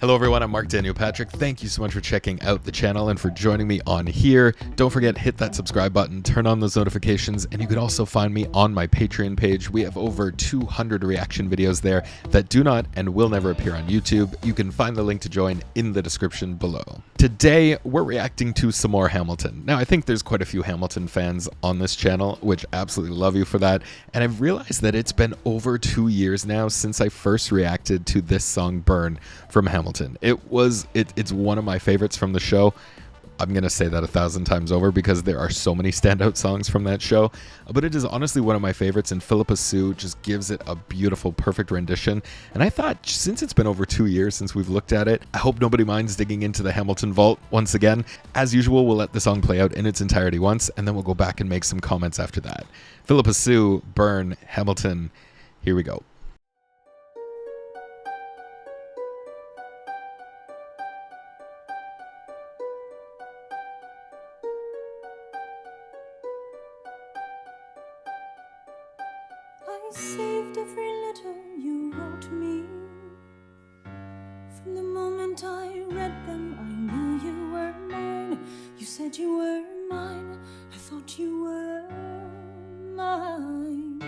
Hello everyone, I'm Marc Daniel Patrick. Thank you so much for checking out the channel and for joining me on here. Don't forget, hit that subscribe button, turn on those notifications, and you can also find me on my Patreon page. We have over 200 reaction videos there that do not and will never appear on YouTube. You can find the link to join in the description below. Today, we're reacting to some more Hamilton. Now, I think there's quite a few Hamilton fans on this channel, which I absolutely love you for that. And I've realized that it's been over 2 years now since I first reacted to this song, Burn, from Hamilton. It's one of my favorites from the show. I'm gonna say that 1,000 times over because there are so many standout songs from that show, but it is honestly one of my favorites, and Phillipa Soo just gives it a beautiful, perfect rendition. And I thought, since it's been over 2 years since we've looked at it, I hope nobody minds digging into the Hamilton vault once again. As usual, we'll let the song play out in its entirety once, and then we'll go back and make some comments after that. Phillipa Soo, Burn, Hamilton, here we go. I saved every letter you wrote me. From the moment I read them, I knew you were mine. You said you were mine. I thought you were mine.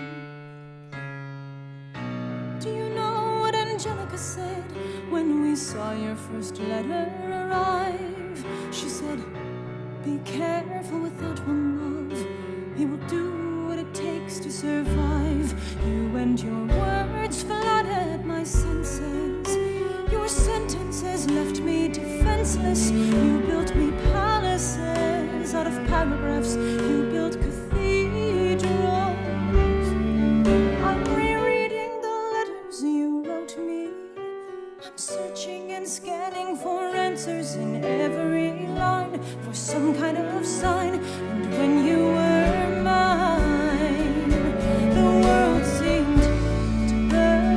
Do you know what Angelica said when we saw your first letter arrive? She said, be careful with that one, love. He will do what it takes to survive. You and your words flooded my senses. Your sentences left me defenseless. You built me palaces out of paragraphs. You built cathedrals. I'm rereading the letters you wrote me. I'm searching and scanning for answers in every line, for some kind of sign. And when you were mine, the world seemed to burn.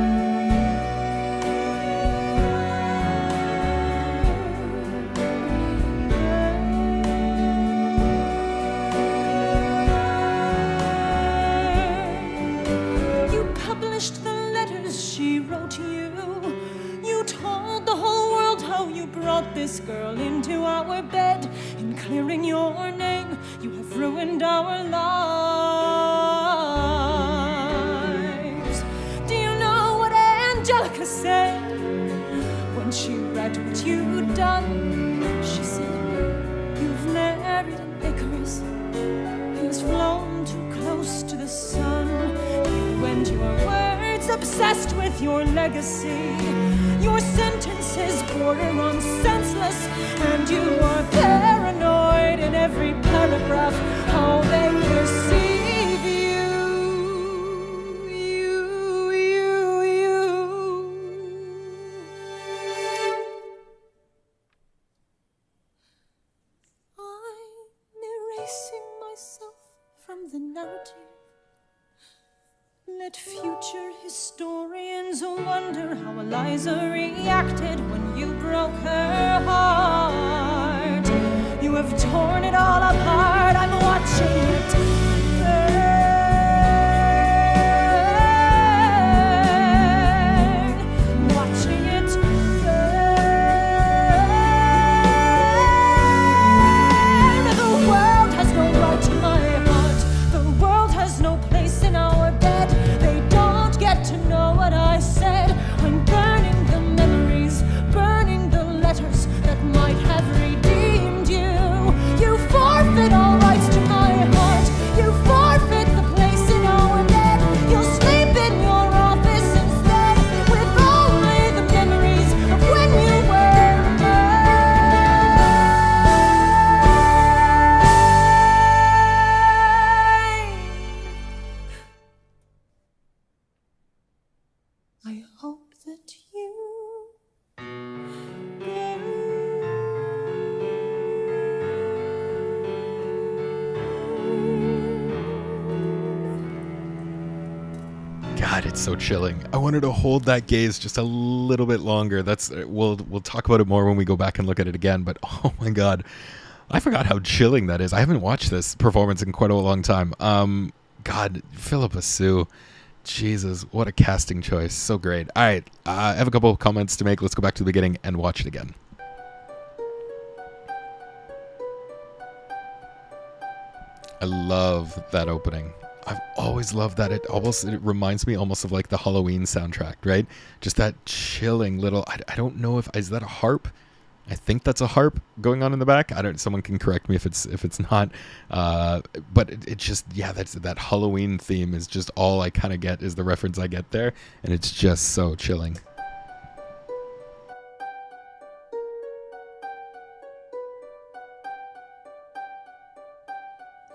You published the letters she wrote you. You told the whole world how you brought this girl into our bed. In clearing your name, you have ruined our lives. Do you know what Angelica said when she read what you'd done? She said, you've married an Icarus. He's flown too close to the sun. You and your words obsessed with your legacy. Your sentences border on senseless, and you are paranoid in every paragraph how they perceive you. I'm erasing myself from the narrative. Let future historians wonder how Eliza reacted when you broke her heart. You have torn it all apart. I'm watching it burn. Watching it burn. The world has no right to my heart. The world has no place in our bed. They don't get to know what I said. I'm burning the memories, burning the letters that might have redeemed you. You forfeit all rights to my heart. You forfeit the place in our bed. You'll sleep in your office instead, with only the memories of when you were mine. I hope that you God, it's so chilling. I wanted to hold that gaze just a little bit longer. We'll talk about it more when we go back and look at it again, but oh my God, I forgot how chilling that is. I haven't watched this performance in quite a long time. God, Phillipa Soo, Jesus, what a casting choice. So great. All right, I have a couple of comments to make. Let's go back to the beginning and watch it again. I love that opening. I've always loved that. It reminds me almost of like the Halloween soundtrack, right? Just that chilling little, I don't know if, is that a harp? I think that's a harp going on in the back. Someone can correct me if it's not. But it just, yeah, that Halloween theme is just all I kind of get, is the reference I get there. And it's just so chilling.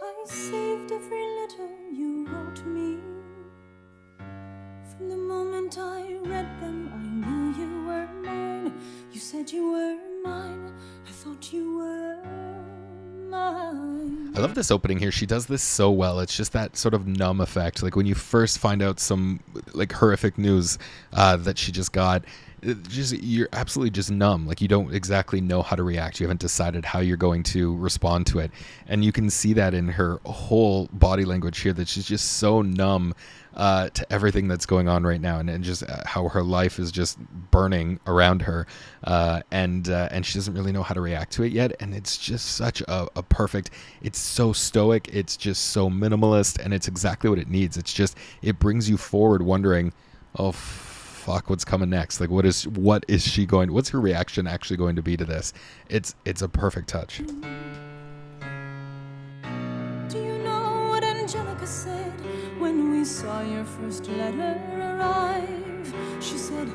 I saved every letter you wrote me. From the moment I read them, I knew you were mine. You said you were mine. I thought you were mine. I love this opening here. She does this so well. It's just that sort of numb effect. Like when you first find out some like horrific news that she just got, you're absolutely just numb. Like you don't exactly know how to react. You haven't decided how you're going to respond to it. And you can see that in her whole body language here, that she's just so numb to everything that's going on right now, and just how her life is just burning around her, and she doesn't really know how to react to it yet. And it's just such a perfect, it's so stoic, it's just so minimalist, and it's exactly what it needs. It's just, it brings you forward wondering, oh fuck, what's coming next? Like what's her reaction actually going to be to this? It's a perfect touch. Do you know what Angelica said when we saw your first letter arrive? She said,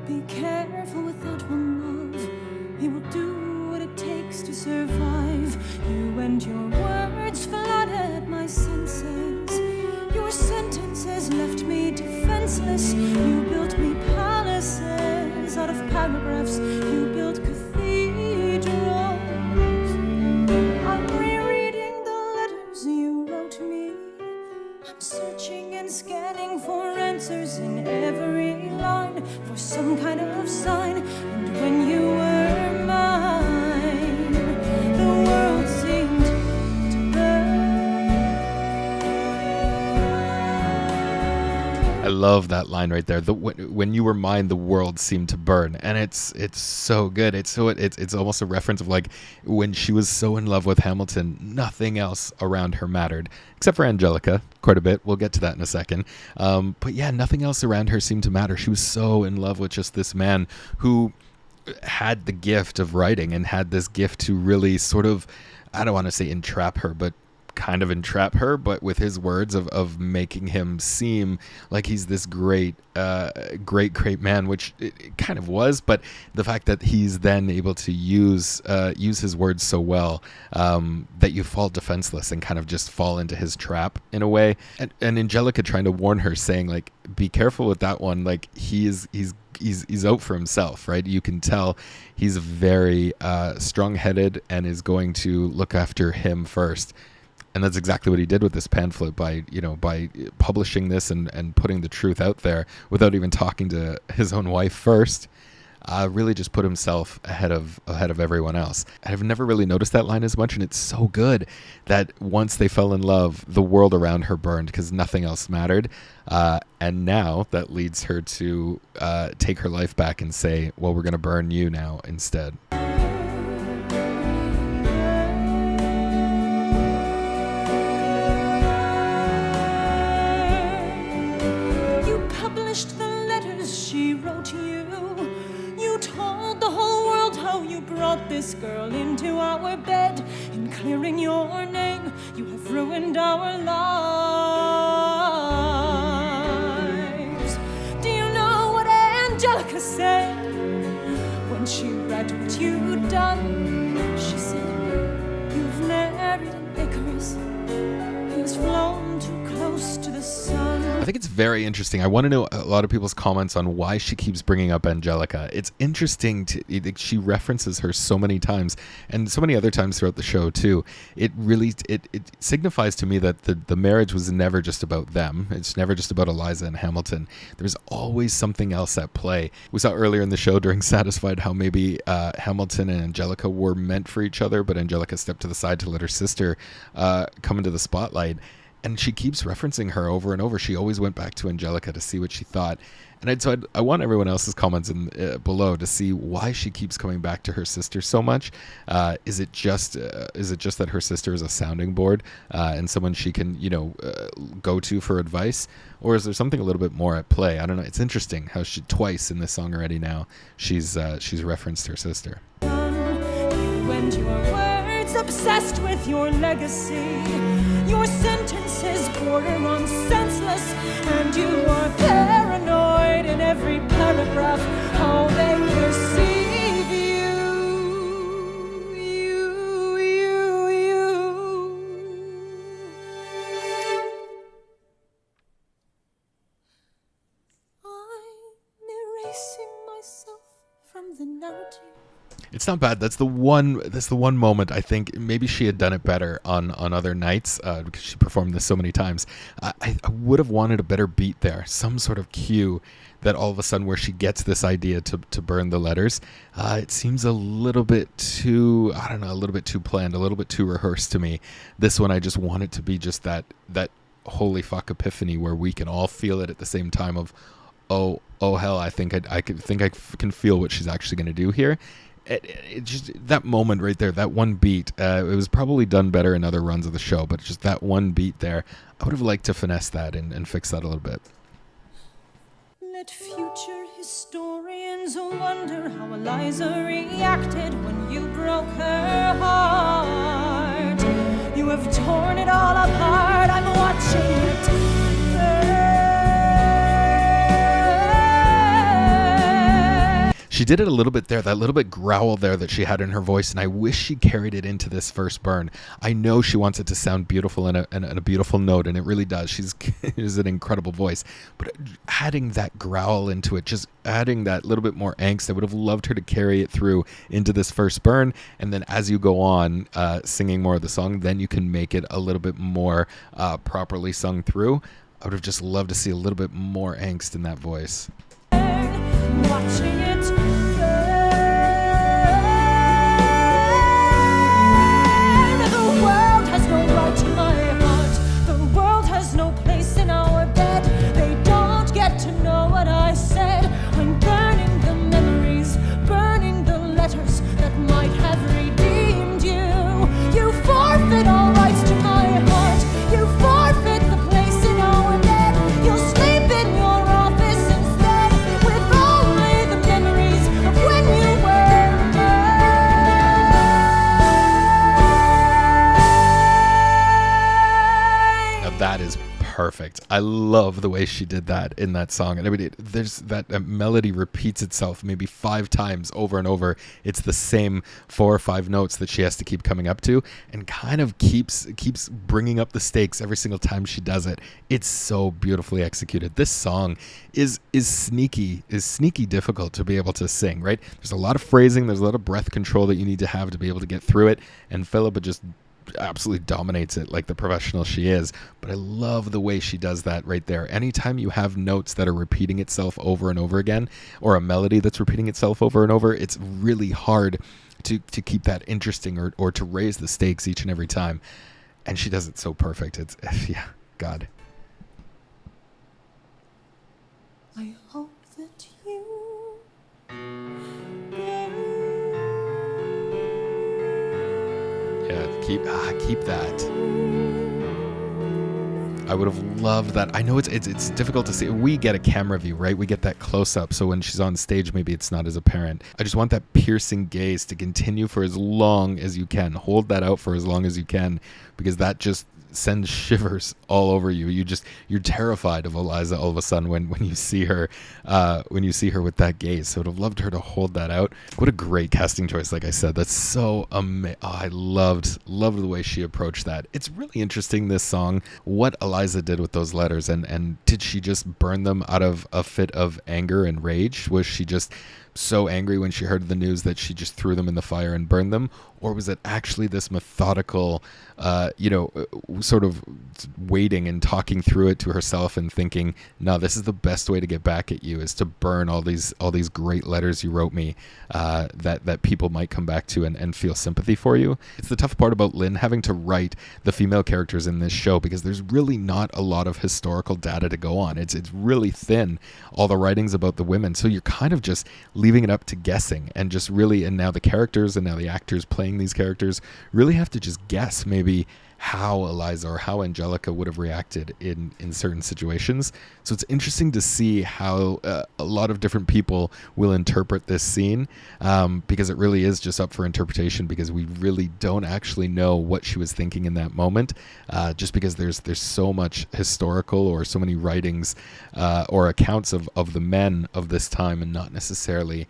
be careful with that one, love. He will do what it takes to survive. You and your words flooded my senses. Your sentences left me defenseless. You built me palaces out of paragraphs. You built cathedrals. I'm rereading the letters you wrote me. I'm searching and scanning for answers in every line, for some kind of sign. And when you were mine, the world seemed to burn. I love that line right there. When you were mine, the world seemed to burn, and it's so good. It's almost a reference of like when she was so in love with Hamilton, nothing else around her mattered except for Angelica, quite a bit. We'll get to that in a second. But yeah, nothing else around her seemed to matter. She was so in love with just this man who had the gift of writing and had this gift to really sort of, I don't want to say entrap her, but kind of entrap her, but with his words of making him seem like he's this great man, which it kind of was. But the fact that he's then able to use his words so well, that you fall defenseless and kind of just fall into his trap in a way. And Angelica trying to warn her, saying like, be careful with that one. Like he's out for himself, right? You can tell he's very strong-headed and is going to look after him first. And that's exactly what he did with this pamphlet by publishing this and putting the truth out there without even talking to his own wife first. Really just put himself ahead of everyone else. I've never really noticed that line as much, and it's so good that once they fell in love, the world around her burned because nothing else mattered. And now that leads her to take her life back and say, well, we're going to burn you now instead. The letters she wrote you. You told the whole world how you brought this girl into our bed. In clearing your name, you have ruined our lives. Do you know what Angelica said when she read what you'd done? She said, you've married an Icarus. He's flown too close to the sun. I think it's very interesting. I want to know a lot of people's comments on why she keeps bringing up Angelica. It's interesting she references her so many times, and so many other times throughout the show too. It really it signifies to me that the marriage was never just about them. It's never just about Eliza and Hamilton. There's always something else at play. We saw earlier in the show during Satisfied how maybe Hamilton and Angelica were meant for each other, but Angelica stepped to the side to let her sister come into the spotlight. And she keeps referencing her over and over. She always went back to Angelica to see what she thought. And I want everyone else's comments below to see why she keeps coming back to her sister so much. Is it just that her sister is a sounding board and someone she can go to for advice, or is there something a little bit more at play? I don't know. It's interesting how she twice in this song already now she's referenced her sister. You and your words obsessed with your legacy. Your sentences border on senseless, and you are paranoid in every paragraph how they perceive you. I'm erasing myself from the narrative. It's not bad. That's the one moment I think maybe she had done it better on other nights because she performed this so many times. I would have wanted a better beat there, some sort of cue that all of a sudden where she gets this idea to burn the letters. It seems a little bit too, I don't know, a little bit too planned, a little bit too rehearsed to me. This one I just want it to be just that holy fuck epiphany where we can all feel it at the same time of, oh hell, I think I can feel what she's actually going to do here. It just, that moment right there, that one beat, it was probably done better in other runs of the show, but just that one beat there, I would have liked to finesse that and fix that a little bit. Let future historians wonder how Eliza reacted when you broke her heart. You have torn it all apart, I'm watching it burn. She did it a little bit there, that little bit growl there that she had in her voice, and I wish she carried it into this first burn. I know she wants it to sound beautiful and a beautiful note, and it really does. She's an incredible voice, but adding that growl into it, just adding that little bit more angst, I would have loved her to carry it through into this first burn, and then as you go on singing more of the song, then you can make it a little bit more properly sung through. I would have just loved to see a little bit more angst in that voice. Watching it burn. The world has no right to my heart. The world has no place in our bed. They don't get to know what I said. I'm burning the memories, burning the letters that might have redeemed you. You forfeit all rights to my heart. You forfeit the place in our bed. You'll sleep in your office instead with only the memories of when you were mine. Now that is perfect. I love the way she did that in that song. And I mean, there's that melody repeats itself maybe 5 times over and over. It's the same 4 or 5 notes that she has to keep coming up to, and kind of keeps bringing up the stakes every single time she does it. It's so beautifully executed. This song is sneaky difficult to be able to sing, right? There's a lot of phrasing, there's a lot of breath control that you need to have to be able to get through it, and Phillipa just absolutely dominates it like the professional she is. But I love the way she does that right there. Anytime you have notes that are repeating itself over and over again, or a melody that's repeating itself over and over, it's really hard to keep that interesting or to raise the stakes each and every time. And she does it so perfect. It's, yeah, God. I hope that you Yeah, keep that. I would have loved that. I know it's difficult to see. We get a camera view, right? We get that close up. So when she's on stage, maybe it's not as apparent. I just want that piercing gaze to continue for as long as you can. Hold that out for as long as you can, because that just sends shivers all over you. You're terrified of Eliza all of a sudden when you see her with that gaze. So I'd have loved her to hold that out. What a great casting choice. Like I said, that's so amazing. Oh, I loved the way she approached that. It's really interesting, this song, what Eliza did with those letters, and did she just burn them out of a fit of anger and rage? Was she just so angry when she heard the news that she just threw them in the fire and burned them? Or was it actually this methodical, sort of waiting and talking through it to herself and thinking, no, this is the best way to get back at you, is to burn all these great letters you wrote me, that people might come back to and feel sympathy for you. It's the tough part about Lynn having to write the female characters in this show, because there's really not a lot of historical data to go on. It's really thin, all the writings about the women. So you're kind of just leaving it up to guessing, and just really, and now the characters and now the actors playing these characters really have to just guess maybe how Eliza or how Angelica would have reacted in certain situations. So it's interesting to see how a lot of different people will interpret this scene, because it really is just up for interpretation, because we really don't actually know what she was thinking in that moment, just because there's so much historical or so many writings or accounts of the men of this time, and not necessarily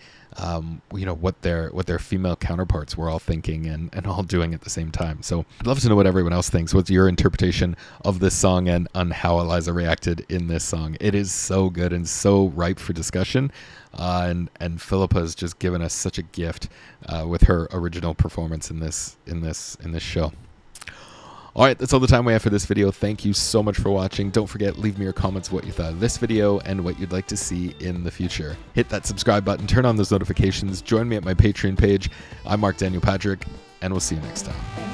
what their female counterparts were all thinking and all doing at the same time. So I'd love to know what everyone else thinks. What's your interpretation of this song and on how Eliza reacted in this song? It is so good and so ripe for discussion. And Phillipa has just given us such a gift with her original performance in this show. All right, that's all the time we have for this video. Thank you so much for watching. Don't forget, leave me your comments what you thought of this video and what you'd like to see in the future. Hit that subscribe button, turn on those notifications, join me at my Patreon page. I'm Marc Daniel Patrick, and we'll see you next time.